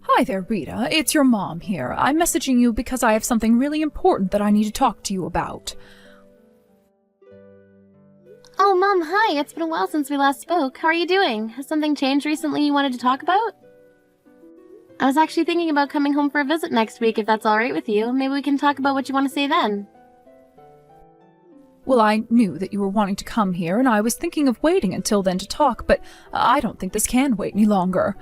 Hi there, Rita. It's your mom here. I'm messaging you because I have something really important that I need to talk to you about. Oh, Mom, hi. It's been a while since we last spoke. How are you doing? Has something changed recently you wanted to talk about? I was actually thinking about coming home for a visit next week, if that's alright with you. Maybe we can talk about what you want to say then. Well, I knew that you were wanting to come here, and I was thinking of waiting until then to talk, but I don't think this can wait any longer.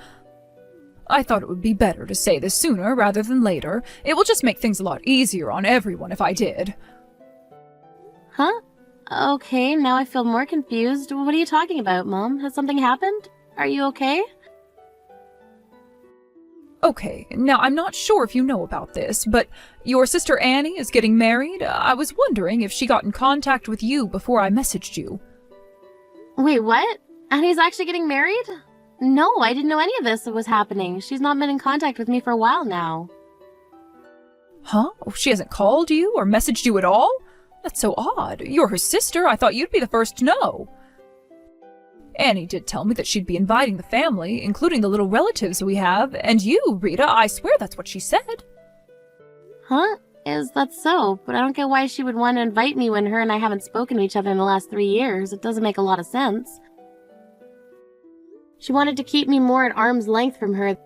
I thought it would be better to say this sooner rather than later. It will just make things a lot easier on everyone if I did. Huh? Okay, now I feel more confused. What are you talking about, Mom? Has something happened? Are you okay? Okay, now I'm not sure if you know about this, but your sister Annie is getting married. I was wondering if she got in contact with you before I messaged you. Wait, what? Annie's actually getting married? No, I didn't know any of this was happening. She's not been in contact with me for a while now. Huh? She hasn't called you or messaged you at all? That's so odd. You're her sister. I thought you'd be the first to know. Annie did tell me that she'd be inviting the family, including the little relatives we have, and you, Rita. I swear that's what she said. Huh? Is that so? But I don't get why she would want to invite me when her and I haven't spoken to each other in the last 3 years. It doesn't make a lot of sense. She wanted to keep me more at arm's length from her.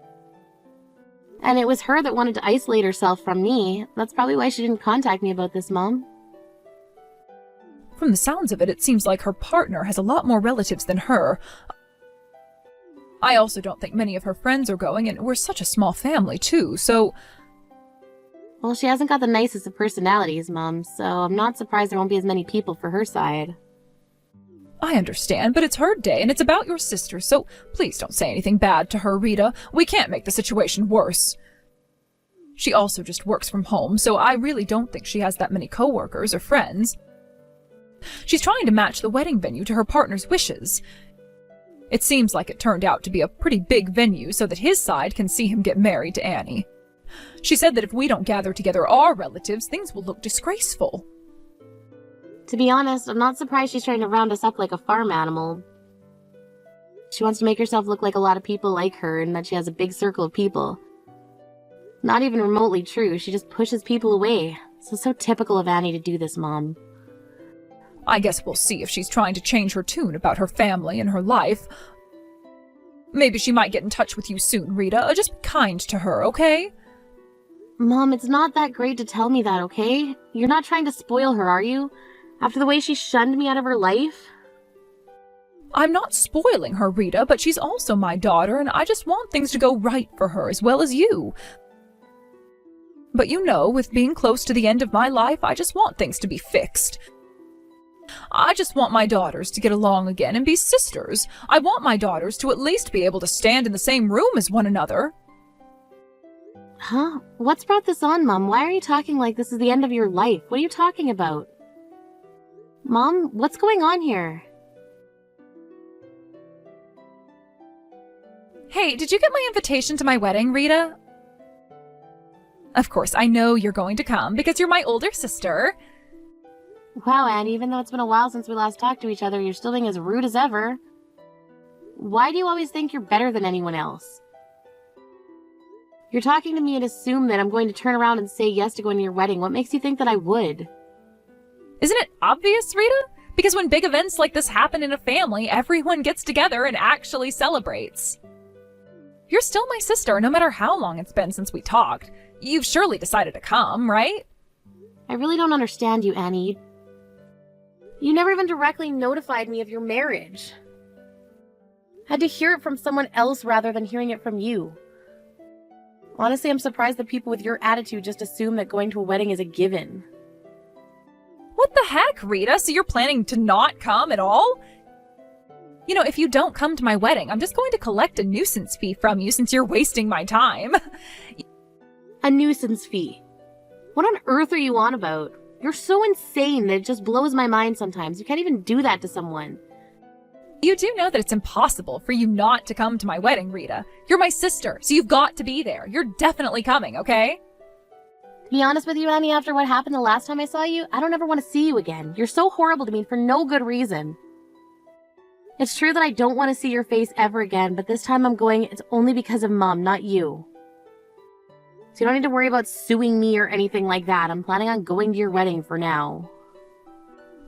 And it was her that wanted to isolate herself from me. That's probably why she didn't contact me about this, Mom. From the sounds of it, it seems like her partner has a lot more relatives than her. I also don't think many of her friends are going, and we're such a small family, too, so... Well, she hasn't got the nicest of personalities, Mom, so I'm not surprised there won't be as many people for her side. I understand, but it's her day, and it's about your sister, so please don't say anything bad to her, Rita. We can't make the situation worse. She also just works from home, so I really don't think she has that many coworkers or friends. She's trying to match the wedding venue to her partner's wishes. It seems like it turned out to be a pretty big venue so that his side can see him get married to Annie. She said that if we don't gather together our relatives, things will look disgraceful. To be honest, I'm not surprised she's trying to round us up like a farm animal. She wants to make herself look like a lot of people like her and that she has a big circle of people. Not even remotely true, she just pushes people away. So typical of Annie to do this, Mom. I guess we'll see if she's trying to change her tune about her family and her life. Maybe she might get in touch with you soon, Rita. Just be kind to her, okay? Mom, it's not that great to tell me that, okay? You're not trying to spoil her, are you? After the way she shunned me out of her life? I'm not spoiling her, Rita, but she's also my daughter, and I just want things to go right for her as well as you. But you know, with being close to the end of my life, I just want things to be fixed. I just want my daughters to get along again and be sisters. I want my daughters to at least be able to stand in the same room as one another. Huh? What's brought this on, Mom? Why are you talking like this is the end of your life? What are you talking about? Mom, what's going on here? Hey, did you get my invitation to my wedding, Rita? Of course, I know you're going to come because you're my older sister. Wow, Annie, even though it's been a while since we last talked to each other, you're still being as rude as ever. Why do you always think you're better than anyone else? You're talking to me and assume that I'm going to turn around and say yes to going to your wedding. What makes you think that I would? Isn't it obvious, Rita? Because when big events like this happen in a family, everyone gets together and actually celebrates. You're still my sister, no matter how long it's been since we talked. You've surely decided to come, right? I really don't understand you, Annie. You never even directly notified me of your marriage. Had to hear it from someone else rather than hearing it from you. Honestly, I'm surprised that people with your attitude just assume that going to a wedding is a given. What the heck, Rita? So you're planning to not come at all? You know, if you don't come to my wedding, I'm just going to collect a nuisance fee from you since you're wasting my time. A nuisance fee? What on earth are you on about? You're so insane that it just blows my mind sometimes. You can't even do that to someone. You do know that it's impossible for you not to come to my wedding, Rita. You're my sister, so you've got to be there. You're definitely coming, okay? To be honest with you, Annie, after what happened the last time I saw you, I don't ever want to see you again. You're so horrible to me for no good reason. It's true that I don't want to see your face ever again, but this time I'm going, it's only because of Mom, not you. So you don't need to worry about suing me or anything like that. I'm planning on going to your wedding for now.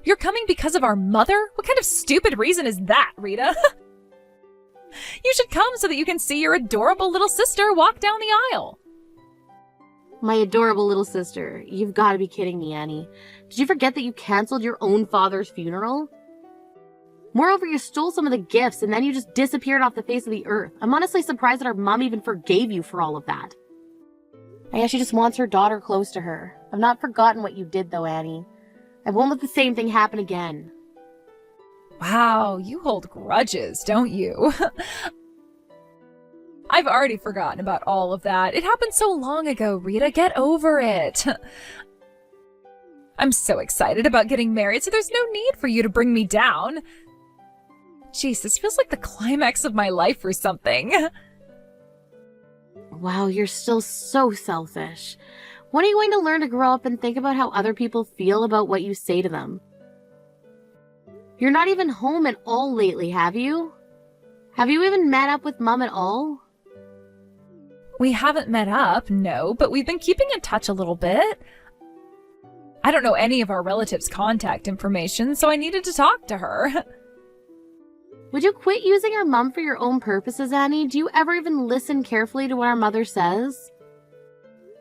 You're coming because of our mother? What kind of stupid reason is that, Rita? You should come so that you can see your adorable little sister walk down the aisle. My adorable little sister. You've got to be kidding me, Annie. Did you forget that you canceled your own father's funeral? Moreover, you stole some of the gifts and then you just disappeared off the face of the earth. I'm honestly surprised that our mom even forgave you for all of that. I guess she just wants her daughter close to her. I've not forgotten what you did though, Annie. I won't let the same thing happen again. Wow, you hold grudges, don't you? I've already forgotten about all of that. It happened so long ago, Rita. Get over it. I'm so excited about getting married, so there's no need for you to bring me down. Jeez, this feels like the climax of my life or something. Wow, you're still so selfish. When are you going to learn to grow up and think about how other people feel about what you say to them? You're not even home at all lately, have you? Have you even met up with Mom at all? We haven't met up, no, but we've been keeping in touch a little bit. I don't know any of our relatives' contact information, so I needed to talk to her. Would you quit using our mom for your own purposes, Annie? Do you ever even listen carefully to what our mother says?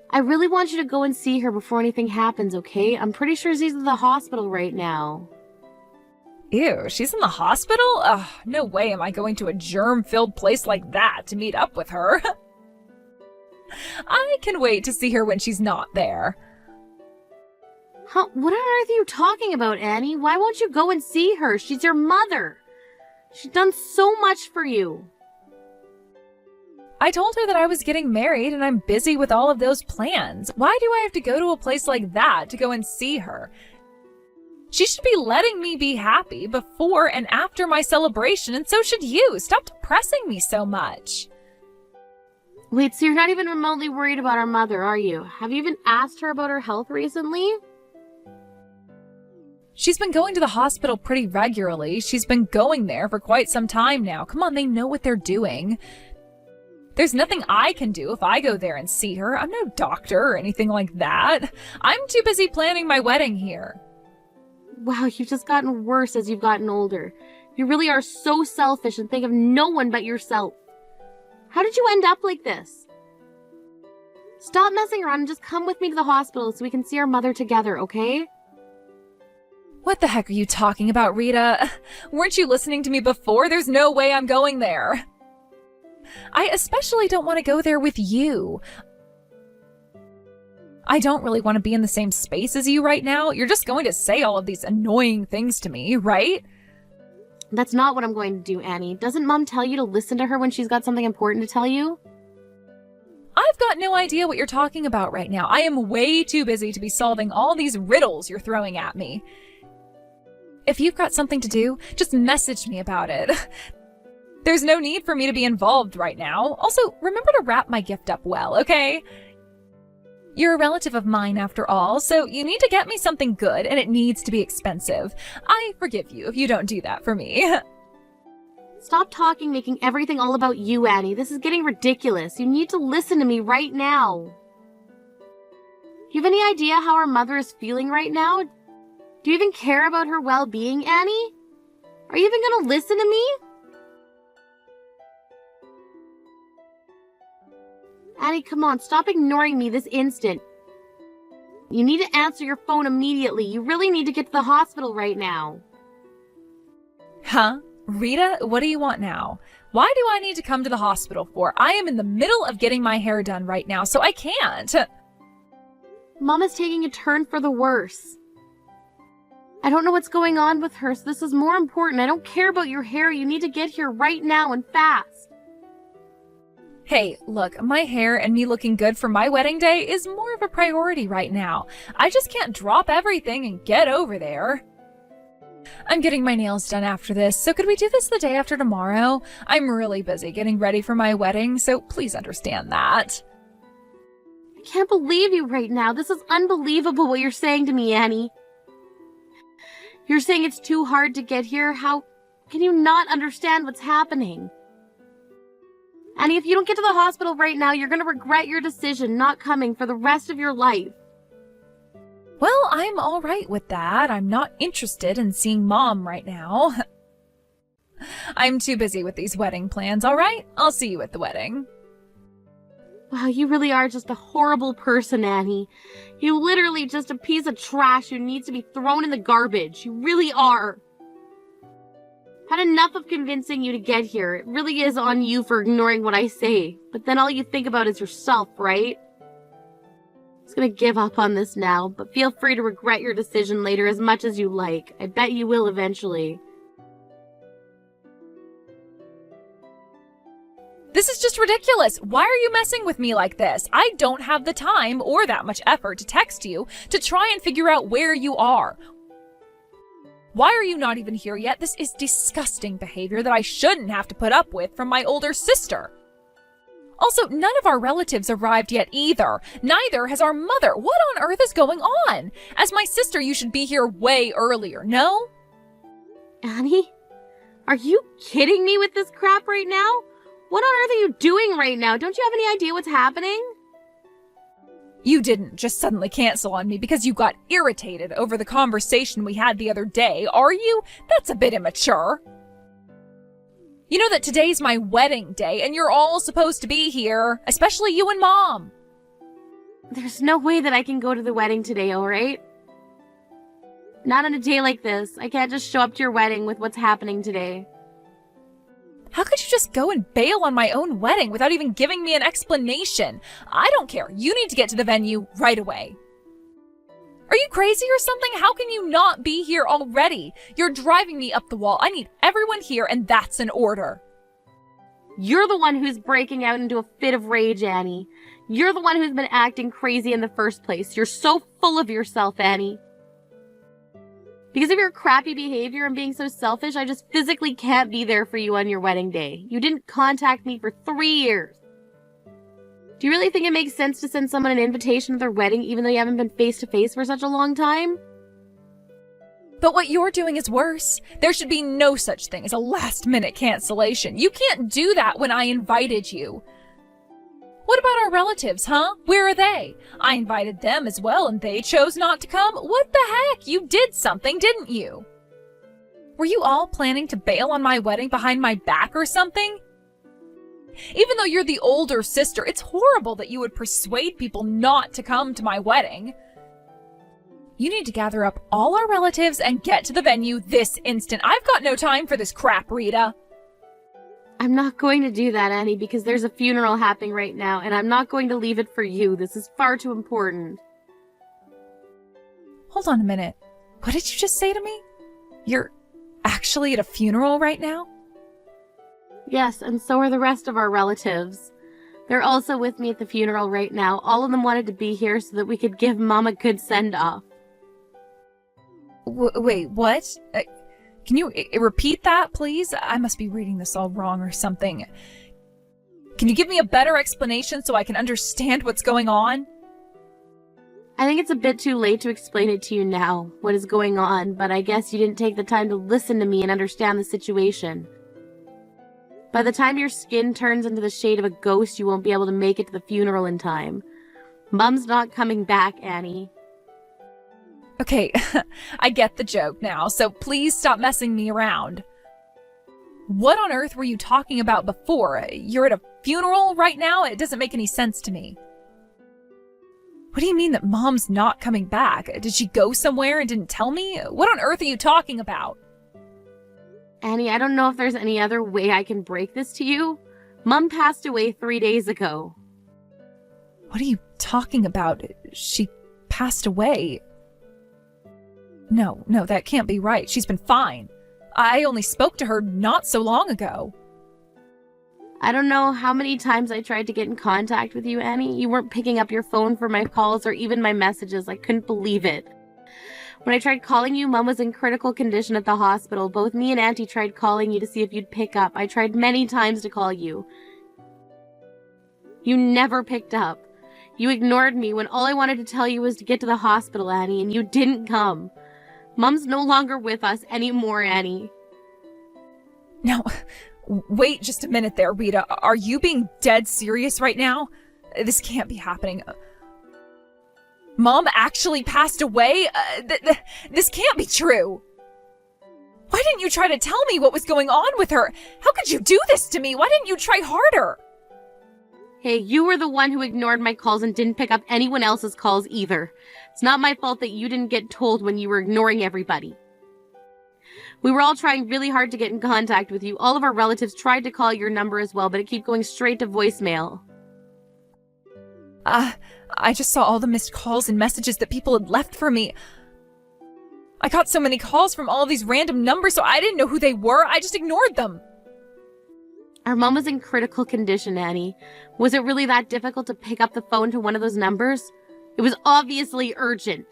I really want you to go and see her before anything happens, okay? I'm pretty sure she's in the hospital right now. Ew, she's in the hospital? Ugh, no way am I going to a germ-filled place like that to meet up with her. I can wait to see her when she's not there. Huh? What on earth are you talking about, Annie? Why won't you go and see her? She's your mother. She's done so much for you. I told her that I was getting married and I'm busy with all of those plans. Why do I have to go to a place like that to go and see her? She should be letting me be happy before and after my celebration, and so should you. Stop depressing me so much. Wait, so you're not even remotely worried about our mother, are you? Have you even asked her about her health recently? She's been going to the hospital pretty regularly. She's been going there for quite some time now. Come on, they know what they're doing. There's nothing I can do if I go there and see her. I'm no doctor or anything like that. I'm too busy planning my wedding here. Wow, you've just gotten worse as you've gotten older. You really are so selfish and think of no one but yourself. How did you end up like this? Stop messing around and just come with me to the hospital so we can see our mother together, okay? What the heck are you talking about, Rita? Weren't you listening to me before? There's no way I'm going there. I especially don't want to go there with you. I don't really want to be in the same space as you right now. You're just going to say all of these annoying things to me, right? That's not what I'm going to do, Annie. Doesn't Mom tell you to listen to her when she's got something important to tell you? I've got no idea what you're talking about right now. I am way too busy to be solving all these riddles you're throwing at me. If you've got something to do, just message me about it. There's no need for me to be involved right now. Also, remember to wrap my gift up well, okay? You're a relative of mine after all, so you need to get me something good, and it needs to be expensive. I forgive you if you don't do that for me. Stop talking, making everything all about you, Annie. This is getting ridiculous. You need to listen to me right now. Do you have any idea how our mother is feeling right now? Do you even care about her well-being, Annie? Are you even going to listen to me? Annie, come on, stop ignoring me this instant. You need to answer your phone immediately. You really need to get to the hospital right now. Huh? Rita, what do you want now? Why do I need to come to the hospital for? I am in the middle of getting my hair done right now, so I can't. Mama's taking a turn for the worse. I don't know what's going on with her, so this is more important. I don't care about your hair. You need to get here right now and fast. Hey, look, my hair and me looking good for my wedding day is more of a priority right now. I just can't drop everything and get over there. I'm getting my nails done after this, so could we do this the day after tomorrow? I'm really busy getting ready for my wedding, so please understand that. I can't believe you right now. This is unbelievable what you're saying to me, Annie. You're saying it's too hard to get here? How can you not understand what's happening? Annie, if you don't get to the hospital right now, you're gonna regret your decision not coming for the rest of your life. Well, I'm all right with that. I'm not interested in seeing Mom right now. I'm too busy with these wedding plans, all right? I'll see you at the wedding. Wow, you really are just a horrible person, Annie. You literally just a piece of trash who needs to be thrown in the garbage. You really are. Had enough of convincing you to get here. It really is on you for ignoring what I say. But then all you think about is yourself, right? I'm just gonna give up on this now, but feel free to regret your decision later as much as you like. I bet you will eventually. This is just ridiculous. Why are you messing with me like this? I don't have the time or that much effort to text you to try and figure out where you are. Why are you not even here yet? This is disgusting behavior that I shouldn't have to put up with from my older sister. Also, none of our relatives arrived yet either. Neither has our mother. What on earth is going on? As my sister, you should be here way earlier, no? Annie? Are you kidding me with this crap right now? What on earth are you doing right now? Don't you have any idea what's happening? You didn't just suddenly cancel on me because you got irritated over the conversation we had the other day, are you? That's a bit immature. You know that today's my wedding day and you're all supposed to be here, especially you and Mom. There's no way that I can go to the wedding today, alright? Not on a day like this. I can't just show up to your wedding with what's happening today. How could you just go and bail on my own wedding without even giving me an explanation? I don't care. You need to get to the venue right away. Are you crazy or something? How can you not be here already? You're driving me up the wall. I need everyone here, and that's an order. You're the one who's breaking out into a fit of rage, Annie. You're the one who's been acting crazy in the first place. You're so full of yourself, Annie. Because of your crappy behavior and being so selfish, I just physically can't be there for you on your wedding day. You didn't contact me for 3 years. Do you really think it makes sense to send someone an invitation to their wedding even though you haven't been face-to-face for such a long time? But what you're doing is worse. There should be no such thing as a last-minute cancellation. You can't do that when I invited you. What about our relatives, huh? Where are they? I invited them as well and they chose not to come. What the heck? You did something, didn't you? Were you all planning to bail on my wedding behind my back or something? Even though you're the older sister, it's horrible that you would persuade people not to come to my wedding. You need to gather up all our relatives and get to the venue this instant. I've got no time for this crap, Rita. I'm not going to do that, Annie, because there's a funeral happening right now, and I'm not going to leave it for you. This is far too important. Hold on a minute. What did you just say to me? You're actually at a funeral right now? Yes, and so are the rest of our relatives. They're also with me at the funeral right now. All of them wanted to be here so that we could give Mom a good send-off. Wait, what? Can you repeat that, please? I must be reading this all wrong or something. Can you give me a better explanation so I can understand what's going on? I think it's a bit too late to explain it to you now, what is going on, but I guess you didn't take the time to listen to me and understand the situation. By the time your skin turns into the shade of a ghost, you won't be able to make it to the funeral in time. Mom's not coming back, Annie. Okay, I get the joke now, so please stop messing me around. What on earth were you talking about before? You're at a funeral right now? It doesn't make any sense to me. What do you mean that Mom's not coming back? Did she go somewhere and didn't tell me? What on earth are you talking about? Annie, I don't know if there's any other way I can break this to you. Mom passed away 3 days ago. What are you talking about? She passed away. No, that can't be right. She's been fine. I only spoke to her not so long ago. I don't know how many times I tried to get in contact with you, Annie. You weren't picking up your phone for my calls or even my messages. I couldn't believe it. When I tried calling you, Mom was in critical condition at the hospital. Both me and Auntie tried calling you to see if you'd pick up. I tried many times to call you. You never picked up. You ignored me when all I wanted to tell you was to get to the hospital, Annie, and you didn't come. Mom's no longer with us anymore, Annie. Now, Wait just a minute there, Rita. Are you being dead serious right now? This can't be happening. Mom actually passed away? This can't be true. Why didn't you try to tell me what was going on with her? How could you do this to me? Why didn't you try harder? Hey, you were the one who ignored my calls and didn't pick up anyone else's calls either. It's not my fault that you didn't get told when you were ignoring everybody. We were all trying really hard to get in contact with you. All of our relatives tried to call your number as well, but it kept going straight to voicemail. I just saw all the missed calls and messages that people had left for me. I got so many calls from all of these random numbers, so I didn't know who they were. I just ignored them. Our mom was in critical condition, Annie. Was it really that difficult to pick up the phone to one of those numbers? It was obviously urgent.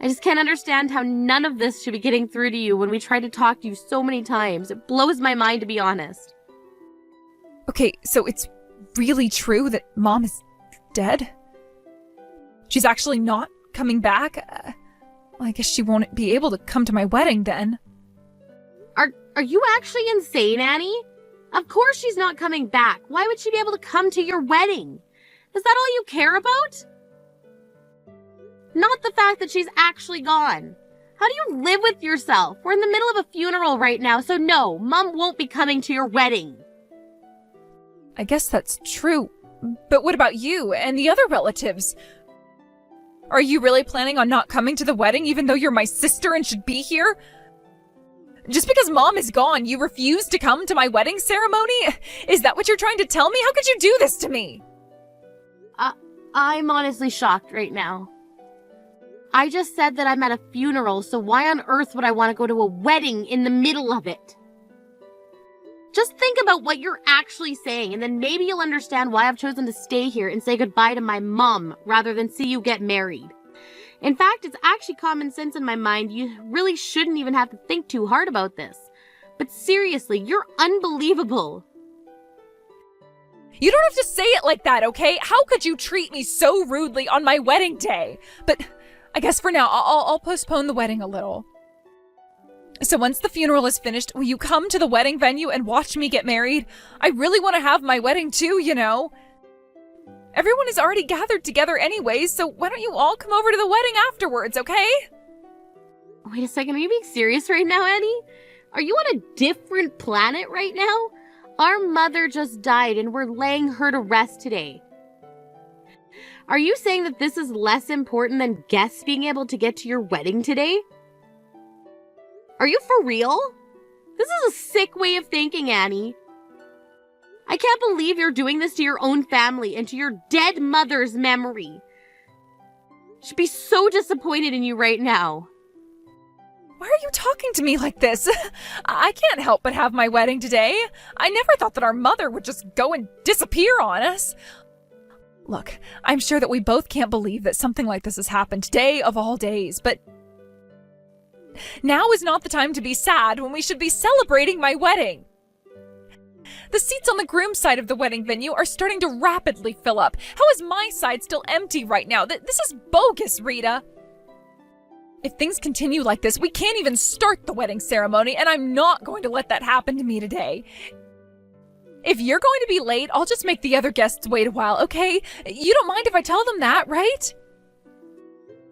I just can't understand how none of this should be getting through to you when we tried to talk to you so many times. It blows my mind, to be honest. Okay, so it's really true that Mom is dead? She's actually not coming back? I guess she won't be able to come to my wedding then. Are you actually insane, Annie? Of course she's not coming back. Why would she be able to come to your wedding? Is that all you care about? Not the fact that she's actually gone. How do you live with yourself? We're in the middle of a funeral right now, so no, Mom won't be coming to your wedding. I guess that's true. But what about you and the other relatives? Are you really planning on not coming to the wedding even though you're my sister and should be here? Just because Mom is gone, you refuse to come to my wedding ceremony? Is that what you're trying to tell me? How could you do this to me? I'm honestly shocked right now. I just said that I'm at a funeral, so why on earth would I want to go to a wedding in the middle of it? Just think about what you're actually saying, and then maybe you'll understand why I've chosen to stay here and say goodbye to my mom rather than see you get married. In fact, it's actually common sense in my mind. You really shouldn't even have to think too hard about this. But seriously, you're unbelievable. You don't have to say it like that, okay? How could you treat me so rudely on my wedding day? But I guess for now, I'll postpone the wedding a little. So once the funeral is finished, will you come to the wedding venue and watch me get married? I really want to have my wedding too, you know. Everyone is already gathered together anyways, so why don't you all come over to the wedding afterwards, okay? Wait a second, are you being serious right now, Annie? Are you on a different planet right now? Our mother just died and we're laying her to rest today. Are you saying that this is less important than guests being able to get to your wedding today? Are you for real? This is a sick way of thinking, Annie. I can't believe you're doing this to your own family and to your dead mother's memory. She'd be so disappointed in you right now. Why are you talking to me like this? I can't help but have my wedding today. I never thought that our mother would just go and disappear on us. Look, I'm sure that we both can't believe that something like this has happened today of all days, but now is not the time to be sad when we should be celebrating my wedding. The seats on the groom's side of the wedding venue are starting to rapidly fill up. How is my side still empty right now? This is bogus, Rita. If things continue like this, we can't even start the wedding ceremony, and I'm not going to let that happen to me today. If you're going to be late, I'll just make the other guests wait a while, okay? You don't mind if I tell them that, right?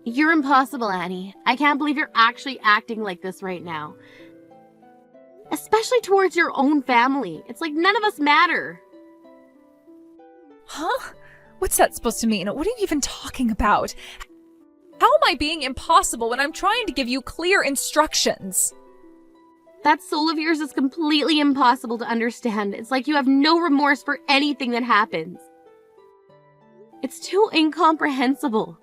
You're impossible, Annie. I can't believe you're actually acting like this right now. Especially towards your own family. It's like none of us matter. Huh? What's that supposed to mean? What are you even talking about? How am I being impossible when I'm trying to give you clear instructions? That soul of yours is completely impossible to understand. It's like you have no remorse for anything that happens. It's too incomprehensible.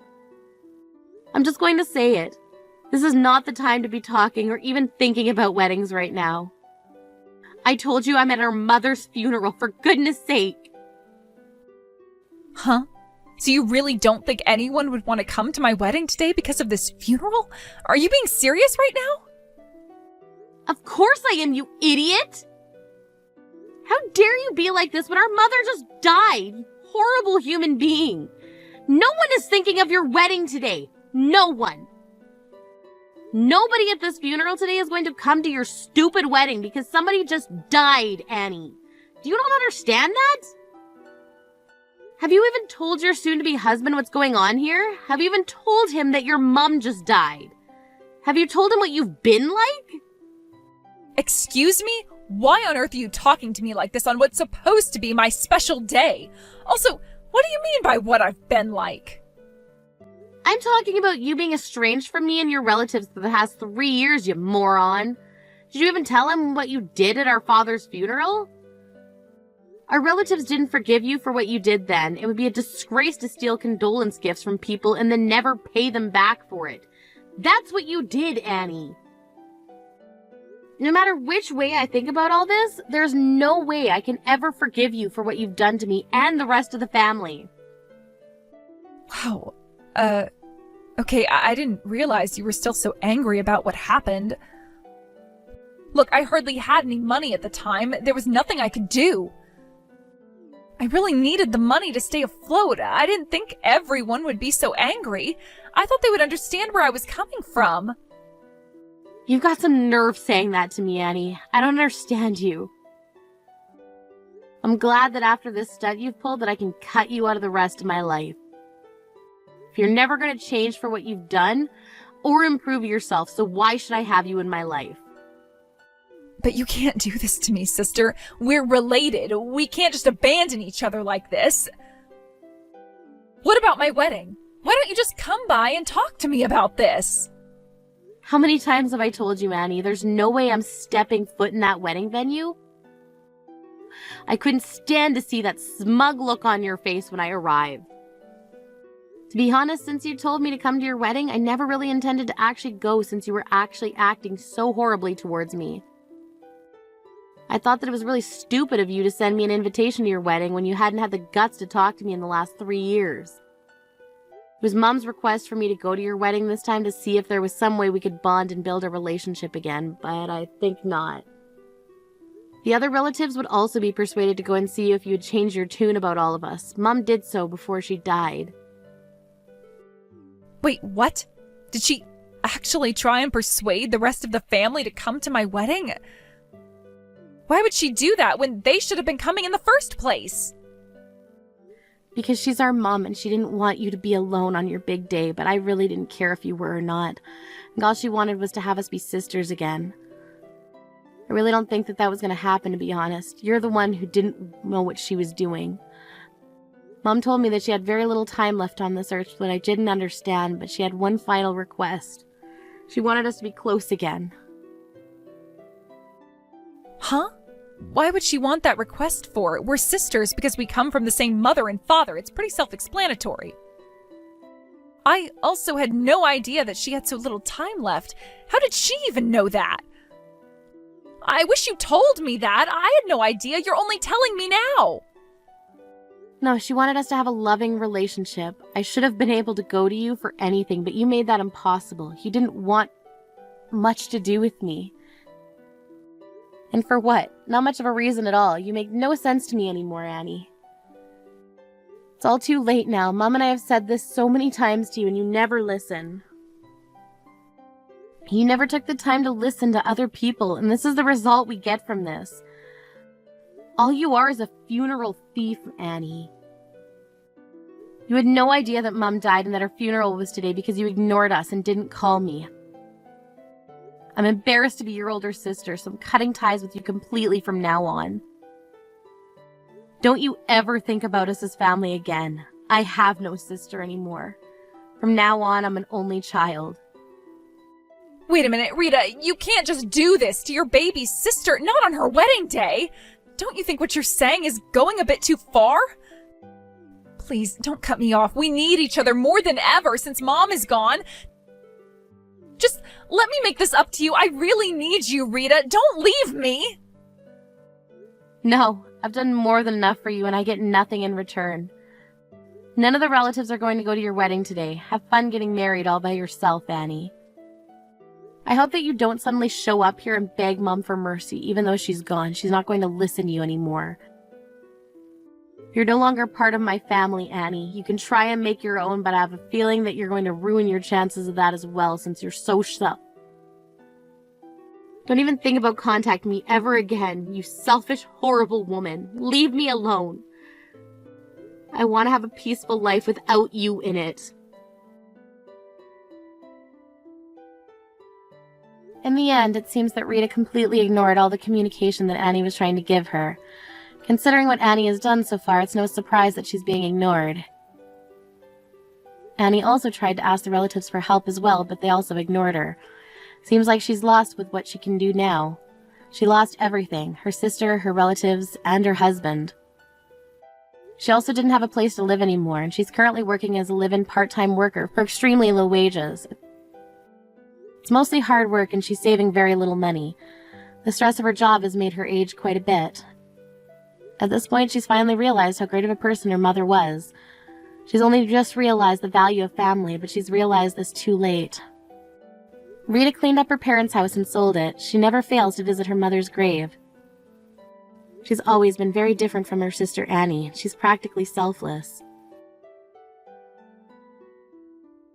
I'm just going to say it. This is not the time to be talking or even thinking about weddings right now. I told you I'm at our mother's funeral, for goodness sake. Huh? So you really don't think anyone would want to come to my wedding today because of this funeral? Are you being serious right now? Of course I am, you idiot! How dare you be like this when our mother just died? Horrible human being. No one is thinking of your wedding today. No one. Nobody at this funeral today is going to come to your stupid wedding because somebody just died, Annie. Do you not understand that? Have you even told your soon-to-be husband what's going on here? Have you even told him that your mom just died? Have you told him what you've been like? Excuse me? Why on earth are you talking to me like this on what's supposed to be my special day? Also, what do you mean by what I've been like? I'm talking about you being estranged from me and your relatives for the past 3 years, you moron. Did you even tell him what you did at our father's funeral? Our relatives didn't forgive you for what you did then. It would be a disgrace to steal condolence gifts from people and then never pay them back for it. That's what you did, Annie. No matter which way I think about all this, there's no way I can ever forgive you for what you've done to me and the rest of the family. Wow. Okay, I didn't realize you were still so angry about what happened. Look, I hardly had any money at the time. There was nothing I could do. I really needed the money to stay afloat. I didn't think everyone would be so angry. I thought they would understand where I was coming from. You've got some nerve saying that to me, Annie. I don't understand you. I'm glad that after this stunt you've pulled that I can cut you out of the rest of my life. If you're never going to change for what you've done or improve yourself, so why should I have you in my life? But you can't do this to me, sister. We're related. We can't just abandon each other like this. What about my wedding? Why don't you just come by and talk to me about this? How many times have I told you, Annie, there's no way I'm stepping foot in that wedding venue? I couldn't stand to see that smug look on your face when I arrived. To be honest, since you told me to come to your wedding, I never really intended to actually go since you were actually acting so horribly towards me. I thought that it was really stupid of you to send me an invitation to your wedding when you hadn't had the guts to talk to me in the last 3 years. It was Mom's request for me to go to your wedding this time to see if there was some way we could bond and build a relationship again, but I think not. The other relatives would also be persuaded to go and see you if you had changed your tune about all of us. Mom did so before she died. Wait, what? Did she actually try and persuade the rest of the family to come to my wedding? Why would she do that when they should have been coming in the first place? Because she's our mom and she didn't want you to be alone on your big day, but I really didn't care if you were or not. And all she wanted was to have us be sisters again. I really don't think that was going to happen, to be honest. You're the one who didn't know what she was doing. Mom told me that she had very little time left on this earth that I didn't understand, but she had one final request. She wanted us to be close again. Huh? Why would she want that request for? We're sisters because we come from the same mother and father. It's pretty self-explanatory. I also had no idea that she had so little time left. How did she even know that? I wish you told me that. I had no idea. You're only telling me now. No, she wanted us to have a loving relationship. I should have been able to go to you for anything, but you made that impossible. You didn't want much to do with me. And for what? Not much of a reason at all. You make no sense to me anymore, Annie. It's all too late now. Mom and I have said this so many times to you and you never listen. You never took the time to listen to other people, and this is the result we get from this. All you are is a funeral thief, Annie. You had no idea that Mom died and that her funeral was today because you ignored us and didn't call me. I'm embarrassed to be your older sister, so I'm cutting ties with you completely from now on. Don't you ever think about us as family again. I have no sister anymore. From now on, I'm an only child. Wait a minute, Rita, you can't just do this to your baby's sister, not on her wedding day. Don't you think what you're saying is going a bit too far? Please, don't cut me off. We need each other more than ever since Mom is gone. Just let me make this up to you. I really need you, Rita. Don't leave me. No, I've done more than enough for you and I get nothing in return. None of the relatives are going to go to your wedding today. Have fun getting married all by yourself, Annie. I hope that you don't suddenly show up here and beg Mom for mercy, even though she's gone. She's not going to listen to you anymore. You're no longer part of my family, Annie. You can try and make your own, but I have a feeling that you're going to ruin your chances of that as well since you're so Don't even think about contacting me ever again, you selfish, horrible woman. Leave me alone. I want to have a peaceful life without you in it. In the end, it seems that Rita completely ignored all the communication that Annie was trying to give her. Considering what Annie has done so far, it's no surprise that she's being ignored. Annie also tried to ask the relatives for help as well, but they also ignored her. Seems like she's lost with what she can do now. She lost everything, her sister, her relatives, and her husband. She also didn't have a place to live anymore, and she's currently working as a live-in part-time worker for extremely low wages. It's mostly hard work, and she's saving very little money. The stress of her job has made her age quite a bit. At this point, she's finally realized how great of a person her mother was. She's only just realized the value of family, but she's realized this too late. Rita cleaned up her parents' house and sold it. She never fails to visit her mother's grave. She's always been very different from her sister Annie. She's practically selfless.